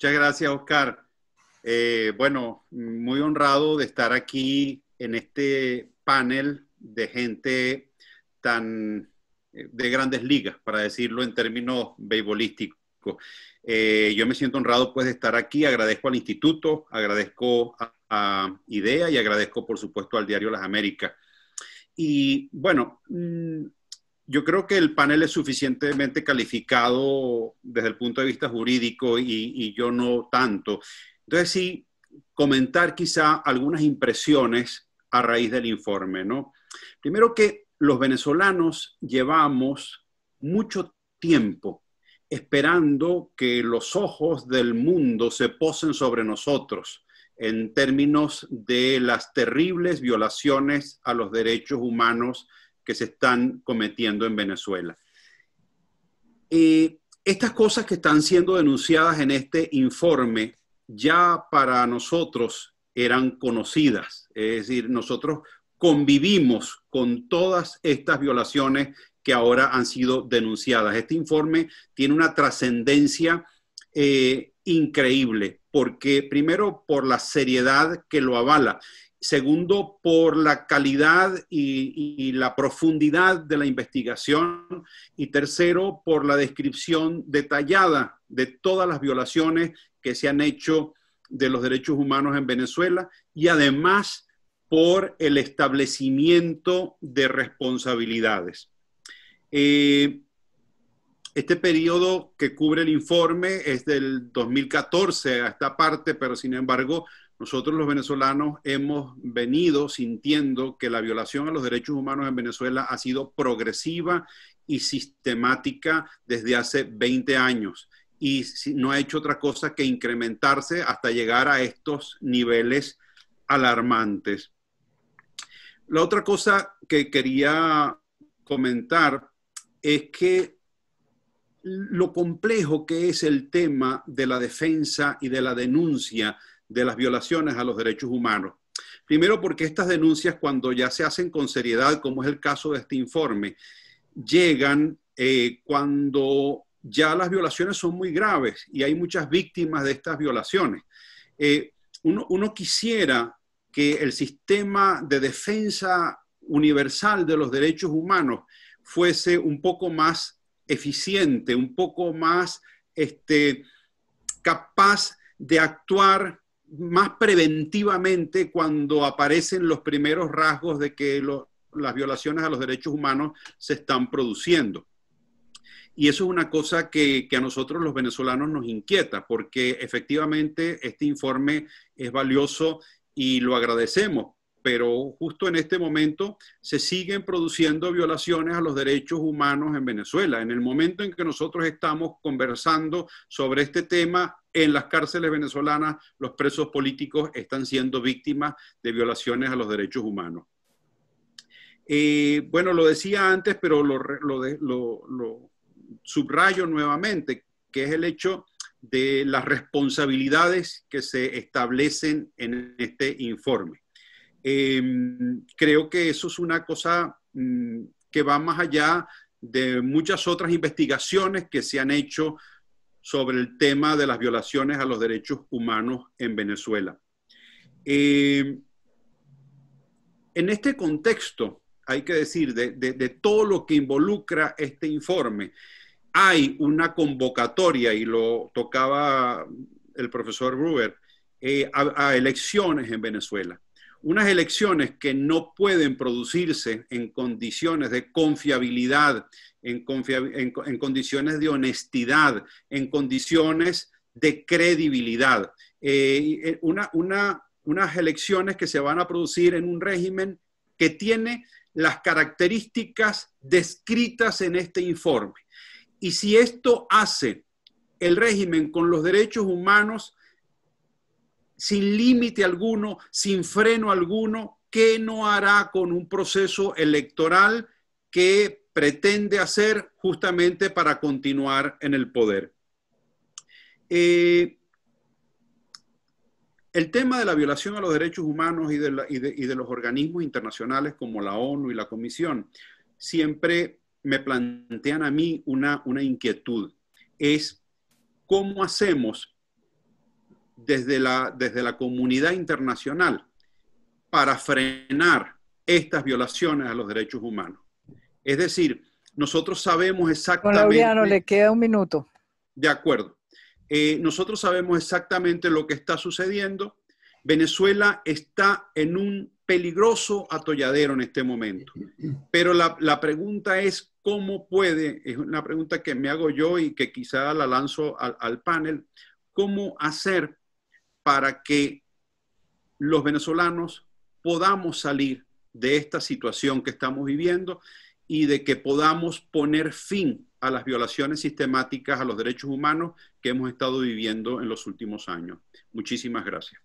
Muchas gracias, Oscar. Bueno, muy honrado de estar aquí en este panel de gente tan de grandes ligas, para decirlo en términos beisbolísticos. Yo me siento honrado pues de estar aquí, agradezco al instituto, agradezco a IDEA y agradezco por supuesto al diario Las Américas. Y bueno, yo creo que el panel es suficientemente calificado desde el punto de vista jurídico y yo no tanto. Entonces sí, comentar quizá algunas impresiones a raíz del informe, ¿no? Primero que los venezolanos llevamos mucho tiempo esperando que los ojos del mundo se posen sobre nosotros en términos de las terribles violaciones a los derechos humanos que se están cometiendo en Venezuela. Estas cosas que están siendo denunciadas en este informe ya para nosotros eran conocidas, es decir, nosotros convivimos con todas estas violaciones que ahora han sido denunciadas. Este informe tiene una trascendencia increíble, porque primero por la seriedad que lo avala, segundo por la calidad y la profundidad de la investigación, y tercero por la descripción detallada de todas las violaciones que se han hecho de los derechos humanos en Venezuela, y además por el establecimiento de responsabilidades. Este periodo que cubre el informe es del 2014 a esta parte, pero sin embargo, nosotros los venezolanos hemos venido sintiendo que la violación a los derechos humanos en Venezuela ha sido progresiva y sistemática desde hace 20 años y no ha hecho otra cosa que incrementarse hasta llegar a estos niveles alarmantes. La otra cosa que quería comentar es que lo complejo que es el tema de la defensa y de la denuncia de las violaciones a los derechos humanos. Primero porque estas denuncias, cuando ya se hacen con seriedad, como es el caso de este informe, llegan cuando ya las violaciones son muy graves y hay muchas víctimas de estas violaciones. Uno quisiera que el sistema de defensa universal de los derechos humanos fuese un poco más eficiente, un poco más capaz de actuar más preventivamente cuando aparecen los primeros rasgos de que las violaciones a los derechos humanos se están produciendo. Y eso es una cosa que a nosotros los venezolanos nos inquieta, porque efectivamente este informe es valioso y lo agradecemos, pero justo en este momento se siguen produciendo violaciones a los derechos humanos en Venezuela. En el momento en que nosotros estamos conversando sobre este tema, en las cárceles venezolanas, los presos políticos están siendo víctimas de violaciones a los derechos humanos. Bueno, lo decía antes, pero lo subrayo nuevamente, que es el hecho de las responsabilidades que se establecen en este informe. Creo que eso es una cosa que va más allá de muchas otras investigaciones que se han hecho sobre el tema de las violaciones a los derechos humanos en Venezuela. En este contexto, hay que decir, de todo lo que involucra este informe, hay una convocatoria, y lo tocaba el profesor Brewer, a elecciones en Venezuela. Unas elecciones que no pueden producirse en condiciones de confiabilidad, en condiciones de honestidad, en condiciones de credibilidad. Unas elecciones que se van a producir en un régimen que tiene las características descritas en este informe. Y si esto hace el régimen con los derechos humanos sin límite alguno, sin freno alguno, ¿qué no hará con un proceso electoral que pretende hacer justamente para continuar en el poder? El tema de la violación a los derechos humanos y de los organismos internacionales como la ONU y la Comisión siempre me plantean a mí una inquietud. Es cómo hacemos desde la comunidad internacional para frenar estas violaciones a los derechos humanos. Es decir, nosotros sabemos exactamente... Don Laureano, le queda un minuto. De acuerdo. Nosotros sabemos exactamente lo que está sucediendo. Venezuela está en un peligroso atolladero en este momento. Pero la pregunta es, ¿cómo puede? Es una pregunta que me hago yo y que quizá la lanzo al panel. ¿Cómo hacer para que los venezolanos podamos salir de esta situación que estamos viviendo y de que podamos poner fin a las violaciones sistemáticas a los derechos humanos que hemos estado viviendo en los últimos años? Muchísimas gracias.